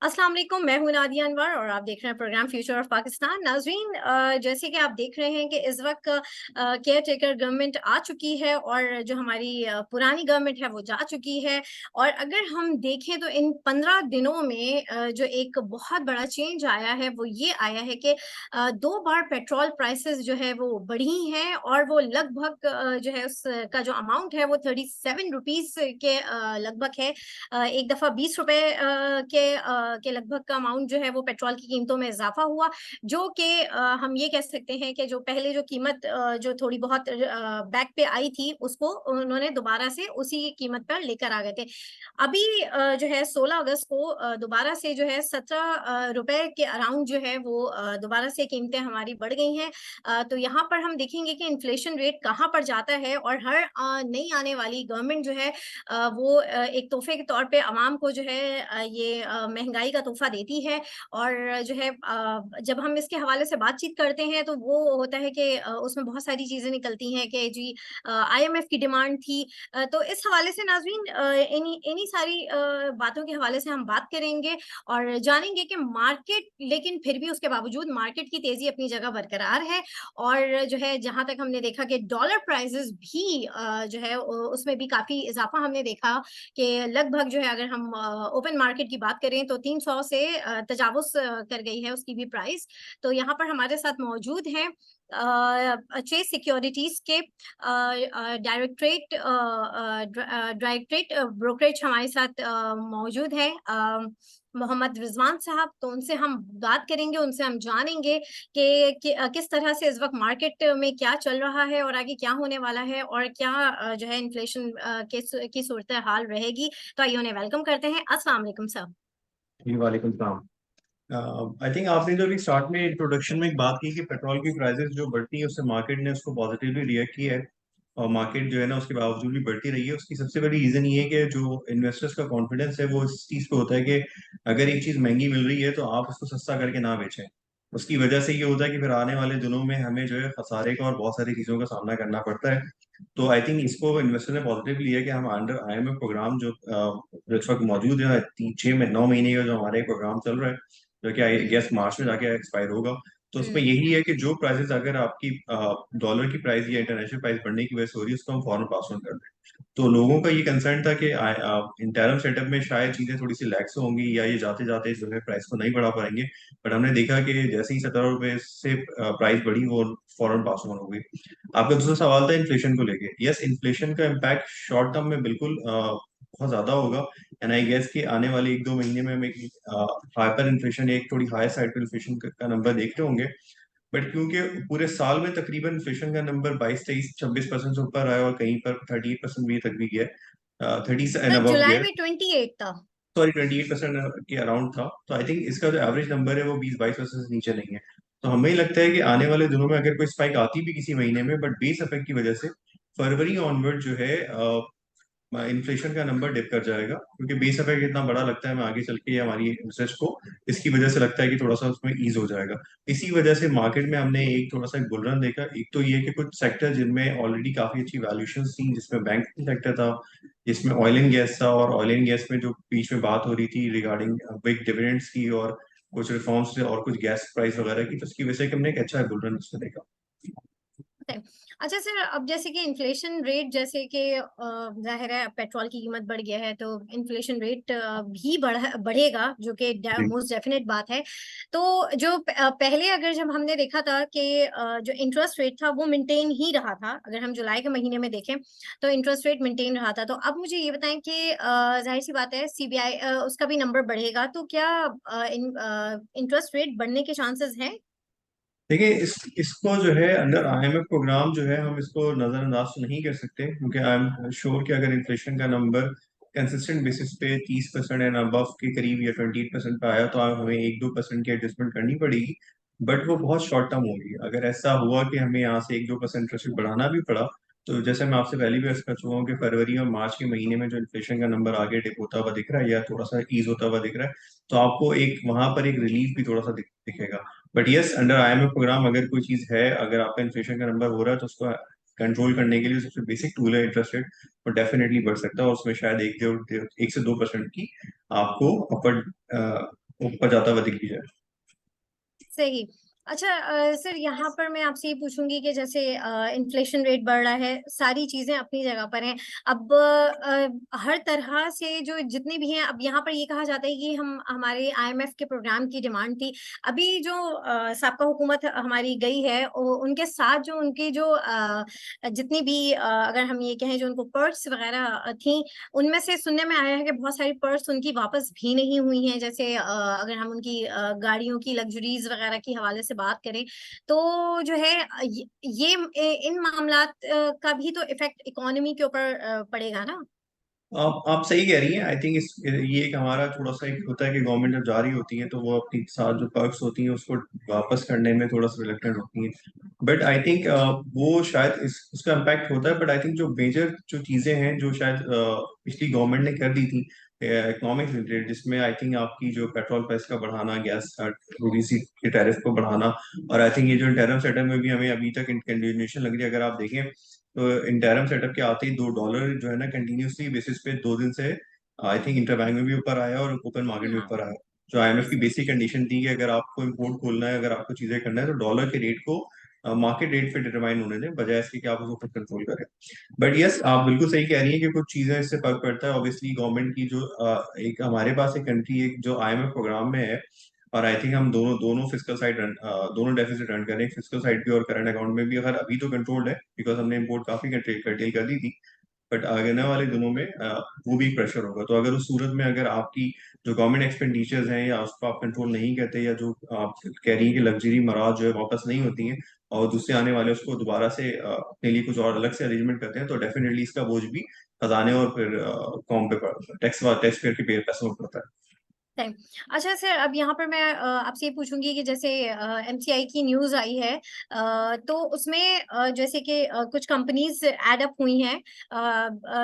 अस्सलाम वालेकुम, मैं हूं नादिया अनवर और आप देख रहे हैं प्रोग्राम फ्यूचर ऑफ पाकिस्तान। नाज़रीन, जैसे कि आप देख रहे हैं कि इस वक्त केयर टेकर गवर्नमेंट आ चुकी है और जो हमारी पुरानी गवर्नमेंट है वो जा चुकी है। और अगर हम देखें तो इन 15 दिनों में जो एक बहुत बड़ा चेंज आया है वो ये आया है कि दो बार पेट्रोल प्राइसेस जो है वो बढ़ी हैं और वो लगभग जो है उसका जो अमाउंट है वो 37 रुपीज के लगभग है। एक दफा 20 रुपए के लगभग का अमाउंट जो है वो पेट्रोल की कीमतों में इजाफा हुआ, जो कि हम ये कह सकते हैं कि जो पहले जो कीमत जो थोड़ी बहुत बैक पे आई थी उसको उन्होंने दोबारा से उसी कीमत पर लेकर आ गए थे। अभी जो है 16 अगस्त को दोबारा से जो है 17 रुपए के अराउंड जो है वो दोबारा से कीमतें हमारी बढ़ गई हैं। तो यहाँ पर हम देखेंगे कि इन्फ्लेशन रेट कहाँ पर जाता है और हर नई आने वाली गवर्नमेंट जो है वो एक तोहफे के तौर पे आवाम को जो है ये महंगाई का तोहफा देती है। और जो है जब हम इसके हवाले से बातचीत करते हैं तो वो होता है कि उसमें बहुत सारी चीजें निकलती हैं कि जी आईएमएफ की डिमांड थी। तो इस हवाले से नाजरीन इन्हीं इन्हीं सारी बातों के हवाले से हम बात करेंगे और जानेंगे कि मार्केट, लेकिन फिर भी उसके बावजूद मार्केट की तेजी अपनी जगह बरकरार है। और जो है जहां तक हमने देखा कि डॉलर प्राइसेस भी जो है उसमें भी काफी इजाफा हमने देखा कि लगभग जो है अगर हम ओपन मार्केट की बात करें तो 300 से तजावुज कर गई है उसकी भी प्राइस। तो यहाँ पर हमारे साथ मौजूद हैं चेस सिक्योरिटीज के डायरेक्टरेट ब्रोकरेज हमारे साथ मौजूद है मोहम्मद रिजवान साहब। तो उनसे हम बात करेंगे, उनसे हम जानेंगे कि किस तरह से इस वक्त मार्केट में क्या चल रहा है और आगे क्या होने वाला है और क्या जो है इन्फ्लेशन की सूरत हाल रहेगी। तो आइए उन्हें वेलकम करते हैं। अस्सलाम वालेकुम सर। जी वालेकुम सलाम। आई थिंक आपने जो अभी स्टार्ट में इंट्रोडक्शन में एक बात की कि पेट्रोल की प्राइसेस जो बढ़ती है उससे मार्केट ने उसको पॉजिटिवली रिएक्ट किया है। और मार्केट जो है ना उसके बावजूद भी बढ़ती रही है। उसकी सबसे बड़ी रीजन ये है कि जो इन्वेस्टर्स का कॉन्फिडेंस है वो इस चीज़ पे होता है कि अगर एक चीज़ महंगी मिल रही है तो आप उसको सस्ता करके ना बेचें। उसकी वजह से ये होता है कि फिर आने वाले दिनों में हमें जो है खसारे का और बहुत सारी चीज़ों का सामना करना पड़ता है। तो आई थिंक इसको इन्वेस्टर ने पॉजिटिव लिया कि हम अंडर आईएमएफ प्रोग्राम जो इस वक्त मौजूद है, 6 9 महीने का जो हमारे प्रोग्राम चल रहा है, जो कि आई हम्म। गेस मार्च में जाके एक्सपायर होगा। तो उसमें हम्म। यही है कि जो प्राइसेस अगर आपकी डॉलर की प्राइस या इंटरनेशनल प्राइस बढ़ने की वजह से हो रही है उसको हम फौरन पास ऑन कर दें। तो लोगों का ये कंसर्न था कि इंटरम सेटअप में शायद चीजें थोड़ी सी लैक्स होंगी या ये जाते जाते जो है प्राइस को नहीं बढ़ा पाएंगे। बट हमने देखा कि जैसे ही 17 रुपए से प्राइस बढ़ी वो फौरन पास ऑन हो गई। आपका दूसरा सवाल था इन्फ्लेशन को लेके। यस, इन्फ्लेशन का इम्पैक्ट शॉर्ट टर्म में बिल्कुल बहुत ज्यादा होगा। एंड आई गेस कि आने वाले 1 2 महीने में हम एक हाइपर इन्फ्लेशन, एक थोड़ी हाई साइड पर इन्फ्लेशन का नंबर देख रहे होंगे। बट क्योंकि पूरे साल में तकरीबन इन्फ्लेशन का नंबर 22 23 26% से ऊपर आया और कहीं पर 38% भी तक भी गया, 30 एंड सर अबव जुलाई गया। में 28 था। सॉरी, 28% के अराउंड था। तो आई थिंक इसका जो एवरेज नंबर है वो 20 22% से नीचे नहीं है। तो हमें लगता है कि आने वाले दिनों में अगर कोई स्पाइक आती भी किसी महीने में, बट बेस इफेक्ट की वजह से फरवरी ऑनवर्ड जो है इन्फ्लेशन का नंबर डिप कर जाएगा, क्योंकि बेस इफेक्ट इतना बड़ा लगता है हमें आगे चल के ये हमारी रिसर्च को। इसकी वजह से लगता है कि थोड़ा सा उसमें ईज हो जाएगा। इसी वजह से मार्केट में हमने एक थोड़ा सा बुल रन देखा। एक तो ये कि कुछ सेक्टर जिनमें ऑलरेडी काफी अच्छी वैल्यूएशन थी, जिसमें बैंकिंग सेक्टर था, जिसमें ऑयल एंड गैस था, और ऑयल एंड गैस में जो बीच में बात हो रही थी रिगार्डिंग बिग डिविडेंड्स की और कुछ रिफॉर्म्स थे और कुछ गैस प्राइस वगैरह की, तो उसकी वजह से कि हमने एक अच्छा बुल रन उसमें देखा। है। अच्छा सर, अब जैसे कि इन्फ्लेशन रेट, जैसे कि जाहिर है पेट्रोल की कीमत बढ़ गया है तो इन्फ्लेशन रेट भी बढ़ेगा, जो कि जी। मोस्ट डेफिनेट बात है। तो जो पहले अगर जब हमने देखा था कि जो इंटरेस्ट रेट था वो मेंटेन ही रहा था, अगर हम जुलाई के महीने में देखें तो इंटरेस्ट रेट मेंटेन रहा था। तो अब मुझे ये बताएं कि जाहिर सी बात है सीबीआई उसका भी नंबर बढ़ेगा, तो क्या इंटरेस्ट रेट बढ़ने के चांसेस हैं? देखिए, इसको जो है अंडर आईएमएफ प्रोग्राम जो है हम इसको नजरअंदाज तो नहीं कर सकते, क्योंकि आई एम श्योर कि अगर इन्फ्लेशन का नंबर कंसिस्टेंट बेसिस पे 30% एंड अबव के करीब या 28% पे आया तो हमें 1 2% की एडजस्टमेंट करनी पड़ेगी। बट वो बहुत शॉर्ट टर्म होगी। अगर ऐसा हुआ कि हमें यहाँ से 1 2% इंटरेस्ट बढ़ाना भी पड़ा, तो जैसे मैं आपसे पहले भी अर्ज कर चुका हूँ कि फरवरी और मार्च के महीने में जो इन्फ्लेशन का नंबर आगे डिप होता हुआ दिख रहा है या थोड़ा सा ईज होता हुआ दिख रहा है, तो आपको एक वहां पर एक रिलीफ भी थोड़ा सा दिखेगा। But yes, under IMF program अगर कोई चीज है, अगर आपका इन्फ्लेशन का नंबर हो रहा है तो उसको कंट्रोल करने के लिए सबसे बेसिक टूल है इंटरेस्ट रेट। वो डेफिनेटली बढ़ सकता है और उसमें शायद 1 से 2% की आपको अपर ऊपर जाता हुआ दिख भी जाए। सही। अच्छा सर, यहाँ पर मैं आपसे ये पूछूंगी कि जैसे इन्फ्लेशन रेट बढ़ रहा है, सारी चीजें अपनी जगह पर हैं। अब हर तरह से जो जितने भी हैं, अब यहाँ पर ये कहा जाता है कि हम हमारे आईएमएफ के प्रोग्राम की डिमांड थी। अभी जो साबका हुकूमत हमारी गई है, उनके साथ जो उनकी जो जितनी भी अगर हम ये कहें जो उनको पर्स वगैरह थी, उनमें से सुनने में आया है कि बहुत सारी पर्स उनकी वापस भी नहीं हुई हैं। जैसे अगर हम उनकी गाड़ियों की लग्जरीज वगैरह की हवाले से बात करें, तो जो है इन मामलात का भी तो इफेक्ट इकोनॉमी के ऊपर पड़ेगा ना। आप सही कह रही हैं। आई थिंक इस ये एक हमारा थोड़ा सा एक होता है कि गवर्नमेंट जब जा रही होती है तो वो अपनी साथ जो पर्क्स होती हैं उसको वापस करने में थोड़ा सा रिलक्टेंट होती हैं। बट आई थिंक वो शायद उसका इम्पैक्ट होता है। बट आई थिंक जो मेजर जो चीजें हैं जो शायद पिछली गवर्नमेंट ने कर दी थी इकोनॉमिक रिलेटेड, जिसमें आई थिंक आपकी जो पेट्रोल प्राइस का बढ़ाना, गैस ओबीसी के टैरिफ को बढ़ाना, और आई थिंक ये जो इंटरम सेटल में भी हमें अभी तक कंटिन्यूएशन लग रही है। अगर आप देखें तो इंटरम सेटअप के आते ही $2 जो है ना कंटिन्यूसली बेसिस पे 2 दिन से आई थिंक इंटरबैंक में भी ऊपर आया और ओपन मार्केट में हाँ। ऊपर आया। जो आईएमएफ की बिल्कुल। बेसिक कंडीशन थी कि अगर आपको इम्पोर्ट खोलना है, अगर आपको चीजें करना है, तो डॉलर के रेट को मार्केट रेट पे डिटरमाइन होने दें, बजाय इसके कि आप उसको खुद कंट्रोल करें। बट यस, आप बिल्कुल सही कह रही हैं कि कुछ चीजें इससे फर्क पड़ता है। ऑब्वियसली गवर्नमेंट की जो एक हमारे पास एक कंट्री एक जो आईएमएफ प्रोग्राम में है, और आई थिंक हम दोनों दोनों फिस्कल साइड रन दोनों डेफिसिट रन करें, फिस्कल साइड भी और करंट अकाउंट में भी। अगर अभी तो कंट्रोल्ड है बिकॉज हमने इम्पोर्ट काफी कंट्री कर दी थी, बट आने वाले दिनों में वो भी प्रेशर होगा। तो अगर उस सूरत में अगर आपकी जो गवर्नमेंट एक्सपेंडिचर्स हैं या उसको आप कंट्रोल नहीं करते, या जो आप कह रही हैं कि लग्जरी मराज जो है वापस नहीं होती हैं, और दूसरे आने वाले उसको दोबारा से अपने लिए कुछ और अलग से अरेंजमेंट करते हैं, तो डेफिनेटली इसका बोझ भी खजाने और फिर कौम पे पड़ता है, टैक्स पेयर के पैसों में पड़ता है। टाइम। अच्छा सर, अब यहाँ पर मैं आपसे ये पूछूंगी कि जैसे एमसीआई की न्यूज आई है, तो उसमें जैसे कि कुछ कंपनीज एड अप हुई हैं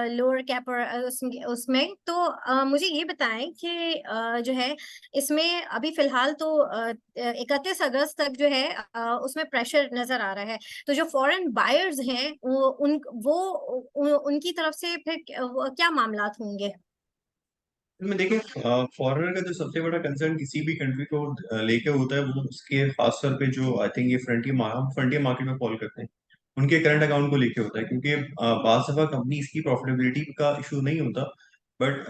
लोअर कैप और उसमें तो मुझे ये बताएं कि जो है इसमें अभी फिलहाल तो 31 अगस्त तक जो है उसमें प्रेशर नजर आ रहा है। तो जो फॉरेन बायर्स हैं उनकी तरफ से फिर क्या मामलात होंगे। में देखिए, फॉरेनर का जो सबसे बड़ा कंसर्न किसी भी कंट्री को लेके होता है, वो उसके खास तौर पे जो आई थिंक ये फ्रंटियर मार्केट में फॉलो करते हैं, उनके करंट अकाउंट को लेके होता है। क्योंकि बात दफा कंपनीज की प्रॉफिटेबिलिटी का इशू नहीं होता, बट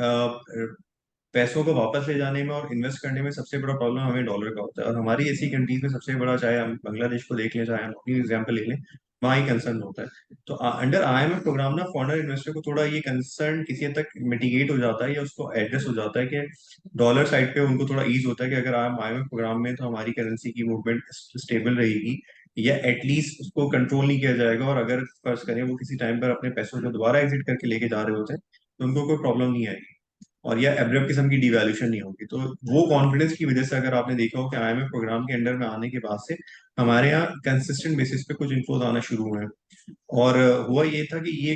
पैसों को वापस ले जाने में और इन्वेस्ट करने में सबसे बड़ा प्रॉब्लम हमें डॉलर का होता है। और हमारी ऐसी कंट्रीज में सबसे बड़ा, चाहे हम बांग्लादेश को देख लें, चाहे हम अपनी एग्जाम्पल ले लें, वहाँ ही कंसर्न होता है। तो अंडर आईएमएफ प्रोग्राम ना फॉरेनर इन्वेस्टर को थोड़ा ये कंसर्न किसी हद तक मिटिगेट हो जाता है, या उसको एड्रेस हो जाता है कि डॉलर साइड पे उनको थोड़ा ईज होता है कि अगर हम आईएमएफ प्रोग्राम में, तो हमारी करेंसी की मूवमेंट स्टेबल रहेगी, या एटलीस्ट उसको कंट्रोल नहीं किया जाएगा। और अगर फर्ज करें वो किसी टाइम पर अपने पैसों को दोबारा एग्जिट करके लेके जा रहे होते हैं, तो उनको कोई प्रॉब्लम नहीं आएगी, और या एब्रप्ट किस्म की डिवैल्यूशन नहीं होगी। तो वो कॉन्फिडेंस की वजह से अगर आपने देखा हो कि आईएमएफ प्रोग्राम के अंडर में आने के बाद से हमारे यहाँ कंसिस्टेंट बेसिस पे कुछ इन्फ्लोज आना शुरू हुए हैं। और हुआ ये था कि ये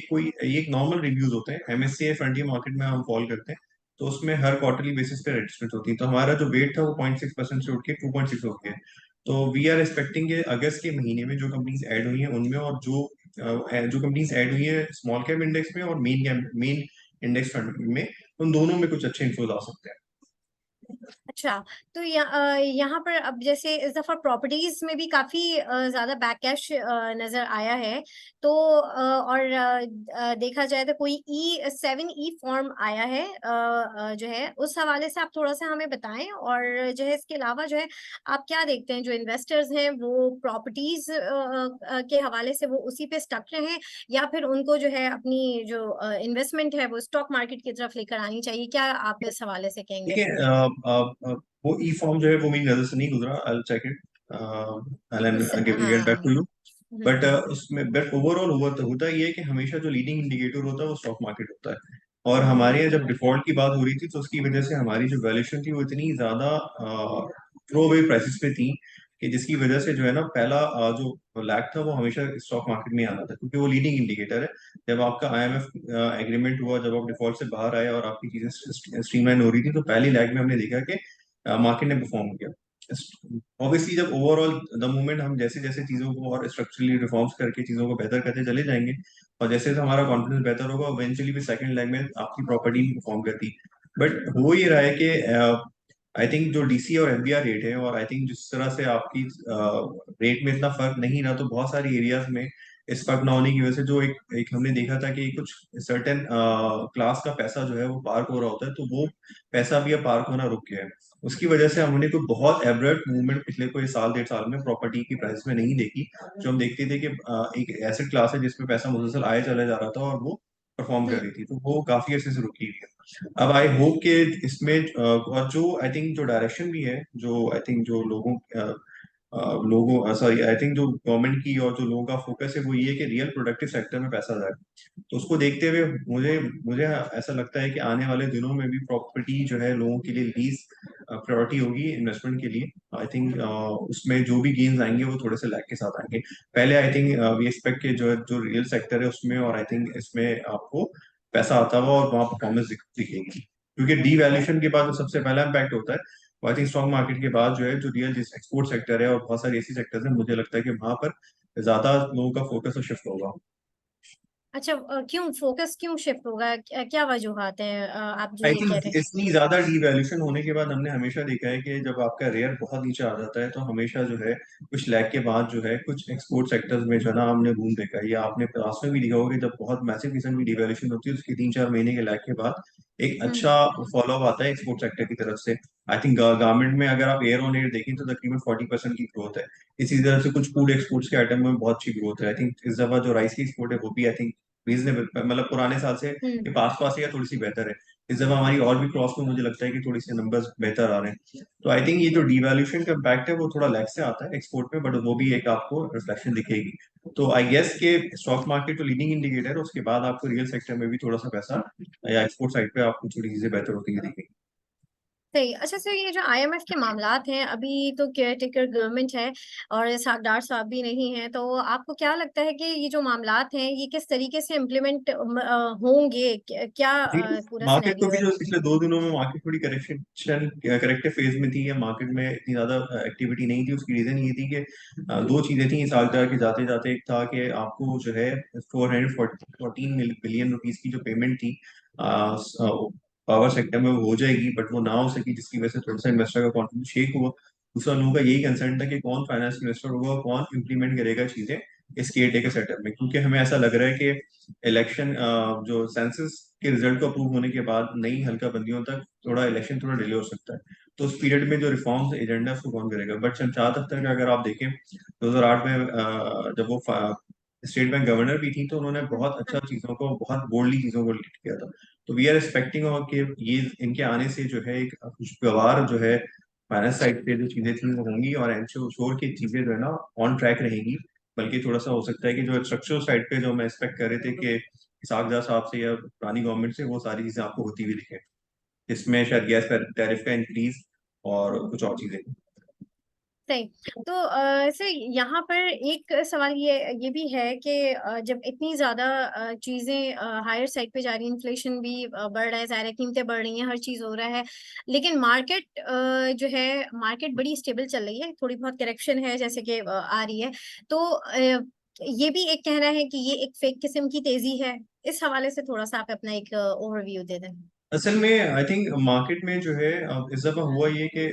एक नॉर्मल रिव्यूज होते हैं, एमएससीआई फ्रंटियर मार्केट में हम फॉलो करते हैं, तो उसमें हर क्वार्टरली बेसिस पे एडजस्टमेंट होती है। तो हमारा जो वेट था वो 0.6% से उठ के 2.6 हो गया है। तो वी आर एक्सपेक्टिंग अगस्त के महीने में जो कंपनीज ऐड हुई हैं उनमें, और जो कंपनीज ऐड हुई है स्मॉल कैप इंडेक्स में और मेन इंडेक्स फंड में, उन दोनों में कुछ अच्छे इन्फ्लोज आ सकते हैं। अच्छा, तो यहाँ पर अब जैसे इस दफा प्रॉपर्टीज में भी काफी ज्यादा बैककैश नजर आया है। तो और देखा जाए तो कोई E7 फॉर्म आया है जो है उस हवाले से आप थोड़ा सा हमें बताएं। और जो है इसके अलावा जो है आप क्या देखते हैं, जो इन्वेस्टर्स हैं वो प्रॉपर्टीज के हवाले से वो उसी पे स्टक रहे, या फिर उनको जो है अपनी जो इन्वेस्टमेंट है वो स्टॉक मार्केट की तरफ लेकर आनी चाहिए। क्या आप इस हवाले से कहेंगे। देखिए, वो ई फॉर्म जो है वो मेरी नजर से नहीं गुजरा। I check it, I get back हाँ। To you. But hmm. उसमें बट ओवरऑल होता ये है कि हमेशा जो लीडिंग इंडिकेटर होता है वो स्टॉक मार्केट होता है। और हमारे यहाँ जब डिफॉल्ट की बात हो रही थी, तो उसकी वजह से हमारी जो वैल्यूएशन थी वो इतनी ज्यादा थ्रो अवे प्राइसेस पे थी, कि जिसकी वजह से जो है ना पहला जो लैग था वो हमेशा स्टॉक मार्केट में ही आना था, क्योंकि वो लीडिंग इंडिकेटर है। जब आपका आईएमएफ एग्रीमेंट हुआ, जब आप डिफॉल्ट से बाहर आए और आपकी चीजें स्ट्रीमलाइन हो रही थी, तो पहली लैग में हमने देखा कि मार्केट ने परफॉर्म किया। ऑब्वियसली जब ओवरऑल द मोमेंट हम जैसे जैसे चीजों को और स्ट्रक्चरली रिफॉर्म्स करके चीजों को बेहतर करते चले जाएंगे, और जैसे जैसे हमारा कॉन्फिडेंस बेहतर होगा, इवेंचुअली भी सेकंड लेग में आपकी प्रॉपर्टी परफॉर्म करती। बट हो ये रहा है कि आई थिंक जो डीसी और एफबीआर रेट है, और आई थिंक जिस तरह से आपकी रेट में इतना फर्क नहीं रहा, तो बहुत सारी एरियाज में इस फर्क ना होने की वजह से जो एक हमने देखा था कि कुछ सर्टेन क्लास का पैसा जो है वो पार्क हो रहा होता है, तो वो पैसा भी अब पार्क होना रुक गया है। उसकी वजह से हमने कोई बहुत एब्रप्ट मूवमेंट पिछले कोई साल 1.5 साल में प्रॉपर्टी की प्राइस में नहीं देखी। जो हम देखते थे कि एक एसेट क्लास है जिसमें पैसा मुसलसल आया चला जा रहा था और वो परफॉर्म कर हम्म। रही थी, तो वो काफी अच्छे से रुकी हुई है। अब आई होप कि इसमें और जो आई थिंक जो डायरेक्शन भी है, जो आई थिंक जो लोगों सॉरी आई थिंक जो गवर्नमेंट की और जो लोगों का फोकस है वो ये है कि रियल प्रोडक्टिव सेक्टर में पैसा जाए। तो उसको देखते हुए मुझे मुझे ऐसा लगता है कि आने वाले दिनों में भी प्रॉपर्टी जो है लोगों के लिए लीज प्रायोरिटी होगी इन्वेस्टमेंट के लिए। आई थिंक उसमें जो भी गेन्स आएंगे वो थोड़े से लैग के साथ आएंगे। पहले आई थिंक वी एक्सपेक्ट के जो जो रियल सेक्टर है उसमें, और आई थिंक इसमें आपको पैसा आता हुआ और वहाँ परफॉर्मेंस दिखेगी, क्योंकि डी वैल्यूएशन के बाद जो सबसे पहला इम्पैक्ट होता है वो आई थिंक स्टॉक मार्केट के बाद जो है जो रियल जिस एक्सपोर्ट सेक्टर है और बहुत सारे ऐसी सेक्टर्स हैं, मुझे लगता है कि वहां पर ज्यादा लोगों का फोकस और शिफ्ट होगा। अच्छा, क्यों फोकस क्यों शिफ्ट होगा? क्या वजूहात हैं आप जो आई ये कह थिंक रहे इतनी ज्यादा डीवैल्यूशन होने के बाद हमने हमेशा देखा है कि जब आपका रेयर बहुत नीचे आ जाता है तो हमेशा जो है कुछ लैग के बाद जो है कुछ एक्सपोर्ट सेक्टर्स में जो है ना हमने बूम देखा है, या आपने पास में भी देखा होगा कि जब बहुत मैसिव किस्म की डीवैल्यूशन होती है उसके 3-4 महीने के लैग के बाद एक हैं। अच्छा फॉलो अप आता है एक्सपोर्ट सेक्टर की तरफ से। आई थिंक गारमेंट में अगर आप एयर ऑन एयर देखें तो तकरीबन 40% की ग्रोथ है। इसी तरह से कुछ फूड एक्सपोर्ट्स के आइटम में बहुत अच्छी ग्रोथ है। आई थिंक इस दफा जो राइस की एक्सपोर्ट है वो भी आई थिंक रीजनेबल, मतलब पुराने साल से हम्म। ये पास पास या थोड़ी सी बेहतर है। इस दफा हमारी और भी क्रॉस में मुझे लगता है कि थोड़ी सी नंबर्स बेहतर आ रहे हैं। तो आई थिंक ये जो डिवैल्यूएशन का इम्पैक्ट है वो थोड़ा लैग से आता है एक्सपोर्ट में, बट वो भी एक आपको रिफ्लेक्शन दिखेगी। तो आई गेस के स्टॉक मार्केट तो लीडिंग इंडिकेटर है, उसके बाद आपको रियल सेक्टर में भी थोड़ा सा पैसा या एक्सपोर्ट साइड पे आपको थोड़ी चीजें बेहतर होती हुई दिखेगी। सही। अच्छा सर, ये जो आईएमएफ के मामलात हैं, अभी तो केयर टेकर गवर्नमेंट है और सागदार साहब भी नहीं है, तो आपको क्या लगता है कि ये जो मामलात हैं ये किस तरीके से इम्प्लीमेंट होंगे? क्या जी, पूरा मार्केट को सिनेरियो भी है? जो पिछले 2 दिनों में मार्केट थोड़ी करेक्टिव फेज में थी, या मार्केट में इतनी ज्यादा एक्टिविटी नहीं थी, उसकी रीजन ये थी कि दो चीजें थी इस साल के जाते जाते। एक था कि आपको जो है 414 बिलियन रुपीस की जो पेमेंट थी पावर सेक्टर में वो हो जाएगी, बट वो ना हो सकी, जिसकी वजह से थोड़ा सा इन्वेस्टर का कॉन्फिडेंस शेक हुआ। दूसरा, लोगों का यही कंसर्न था कि कौन फाइनेंस इन्वेस्टर होगा और कौन इम्प्लीमेंट करेगा चीजें इस केयर टेकर सेटअप में, क्योंकि हमें ऐसा लग रहा है कि इलेक्शन जो सेंसस के रिजल्ट को अप्रूव होने के बाद नई हल्का बंदियों तक थोड़ा इलेक्शन थोड़ा डिले हो सकता है। तो उस पीरियड में जो रिफॉर्म्स एजेंडा उसको कौन करेगा। बट शमशाद अख्तर का अगर आप देखें 2008 में जब वो स्टेट बैंक गवर्नर भी थी तो उन्होंने बहुत अच्छा चीजों को, बहुत बोल्डली चीजों को लीड किया था। तो वी आर एक्सपेक्टिंग कि ये इनके आने से जो है एक खुशगवार जो है फाइनेंस साइड पे जो चीजें थी वो होंगी, और श्योर की चीजें जो है ना ऑन ट्रैक रहेंगी। बल्कि थोड़ा सा हो सकता है कि जो स्ट्रक्चरल साइड पे जो हम एक्सपेक्ट कर रहे थे कि सागदा साहब से या पुरानी गवर्नमेंट से, वो सारी चीजें आपको होती हुई दिखे। इसमें शायद गैस टैरिफ का इंक्रीज और कुछ और चीजें। सही। तो सर, यहाँ पर एक सवाल ये भी है कि जब इतनी ज्यादा चीजें हायर साइड पे जा रही हैं, इन्फ्लेशन भी बढ़ रहा है, ज़ाहिर है कीमतें बढ़ रही हैं, हर चीज हो रहा है, लेकिन मार्केट जो है, मार्केट बड़ी स्टेबल चल रही है, थोड़ी बहुत करेक्शन है जैसे कि आ रही है। तो ये भी एक कहना है कि ये एक फेक किस्म की तेजी है। इस हवाले से थोड़ा सा आप अपना एक ओवरव्यू दे दें। असल में आई थिंक मार्केट में जो है अब इस दफा हुआ ये कि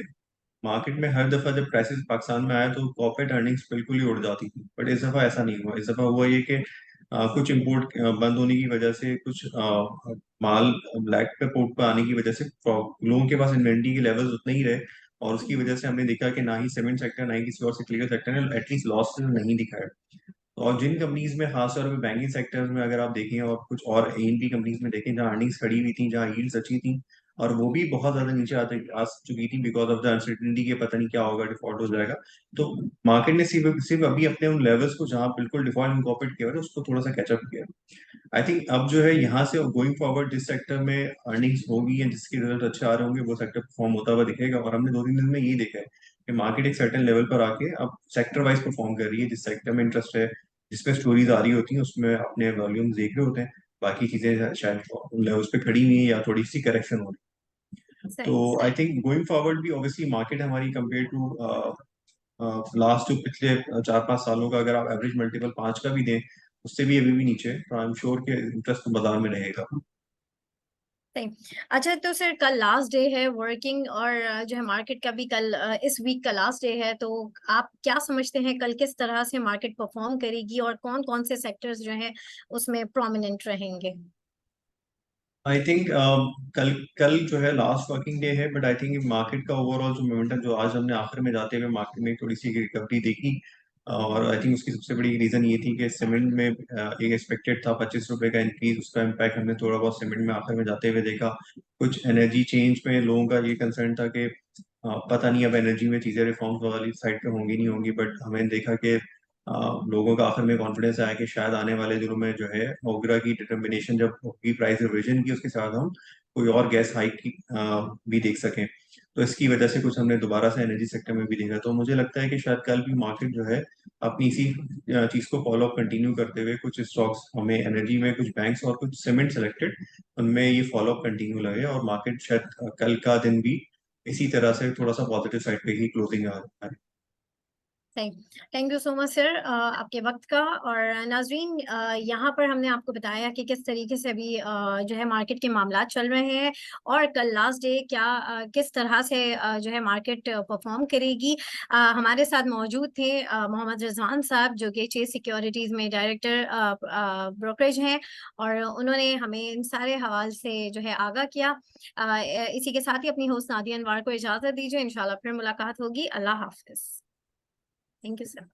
मार्केट में हर दफा जब क्राइसिस पाकिस्तान में आया तो कॉर्पोरेट अर्निंग्स बिल्कुल ही उड़ जाती थी, बट इस दफा ऐसा नहीं हुआ। इस दफा हुआ ये कि कुछ इंपोर्ट बंद होने की वजह से, कुछ माल ब्लैक पे पोर्ट पर आने की वजह से लोगों के पास इन्वेंट्री के लेवल्स उतने ही रहे, और उसकी वजह से हमने देखा कि ना ही सीमेंट सेक्टर ना ही किसी और सिक्लिकल सेक्टर ने एटलीस्ट लॉस नहीं दिखाया। और जिन कंपनीज में खासतौर पर बैंकिंग सेक्टर्स में अगर आप देखें और कुछ और एनपी कंपनीज में देखें जहाँ अर्निंग्स खड़ी हुई थी, जहाँ यील्ड्स अच्छी थी, और वो भी बहुत ज्यादा नीचे आते आ चुकी थी बिकॉज ऑफ द अनसर्टिनिटी के पता नहीं क्या होगा, डिफॉल्ट हो जाएगा। तो मार्केट ने सिर्फ सिर्फ अभी अपने उन लेवल्स को जहाँ बिल्कुल डिफॉल्ट इनकॉर्पोरेट किया है उसको थोड़ा सा कैचअप किया। आई थिंक अब जो है यहाँ से गोइंग फॉरवर्ड जिस सेक्टर में अर्निंग्स होगी या जिसके रिजल्ट अच्छे आ रहे होंगे वो सेक्टर परफॉर्म होता हुआ दिखेगा। और हमने 2-3 दिन में यही देखा है कि मार्केट एक सर्टेन लेवल पर आके अब सेक्टर वाइज परफॉर्म कर रही है। जिस सेक्टर में इंटरेस्ट है, जिसमें स्टोरीज आ रही होती हैं, उसमें अपने वॉल्यूम देख रहे होते हैं। बाकी चीजें शायद उन लेवल्स पे खड़ी हुई हैं या थोड़ी सी करेक्शन हो रही है। तो सही। आई थिंक गोइंग फॉरवर्ड भी ऑब्वियसली मार्केट हमारी कंपेयर टू लास्ट जो पिछले 4-5 सालों का अगर आप एवरेज मल्टीपल 5 का भी दें, उससे भी अभी भी नीचे है। तो आई एम श्योर कि इंटरेस्ट तो बाजार में रहेगा। सही। अच्छा, तो सर कल लास्ट डे है वर्किंग और जो है मार्केट का भी कल इस वीक का लास्ट डे है, तो आप क्या समझते हैं कल किस तरह से मार्केट परफॉर्म करेगी और कौन कौन से सेक्टर्स जो हैं उसमें प्रोमिनेंट रहेंगे? आई थिंक कल कल जो है लास्ट वर्किंग डे है, बट आई थिंक मार्केट का ओवरऑल जो मोमेंटम जो आज हमने आखिर में जाते हुए मार्केट में थोड़ी सी रिकवरी देखी, और आई थिंक उसकी सबसे बड़ी रीजन ये थी कि सीमेंट में एक एक्सपेक्टेड था 25 रुपए का इंक्रीज, उसका इम्पैक्ट हमने थोड़ा बहुत सीमेंट में आखिर में जाते हुए देखा। कुछ एनर्जी चेंज में लोगों का ये कंसर्न था कि पता नहीं अब एनर्जी में चीजें रिफॉर्म्स वाली साइड पे होंगी नहीं होंगी, बट हमें देखा कि लोगों का आखिर में कॉन्फिडेंस आया कि शायद आने वाले दिनों में जो है ओगरा की डिटर्मिनेशन जब होगी प्राइस रिविजन की, उसके साथ हम कोई और गैस हाइक की भी देख सकें। तो इसकी वजह से कुछ हमने दोबारा से एनर्जी सेक्टर में भी देखा। तो मुझे लगता है कि शायद कल भी मार्केट जो है अपनी इसी चीज को फॉलो अप कंटिन्यू करते हुए, कुछ स्टॉक्स हमें एनर्जी में, कुछ बैंक्स और कुछ सीमेंट सेलेक्टेड, उनमें ये फॉलो अप कंटिन्यू लगे और मार्केट शायद कल का दिन भी इसी तरह से थोड़ा सा पॉजिटिव साइड पे ही क्लोजिंग आ रहा है। Thank you so much sir आपके वक्त का। और नाजरीन, यहाँ पर हमने आपको बताया कि किस तरीके से अभी जो है मार्केट के मामलात चल रहे हैं और कल लास्ट डे क्या किस तरह से जो है मार्केट परफॉर्म करेगी। हमारे साथ मौजूद थे मोहम्मद रिजवान साहब, जो कि चेस सिक्योरिटीज में डायरेक्टर ब्रोकरेज हैं, और उन्होंने हमें इन सारे हवाले से जो है आगाह किया। इसी के साथ ही अपनी होस्ट नादिया अनवार को इजाजत दीजिए, इंशाल्लाह फिर मुलाकात होगी। अल्लाह हाफिज। Thank you sir.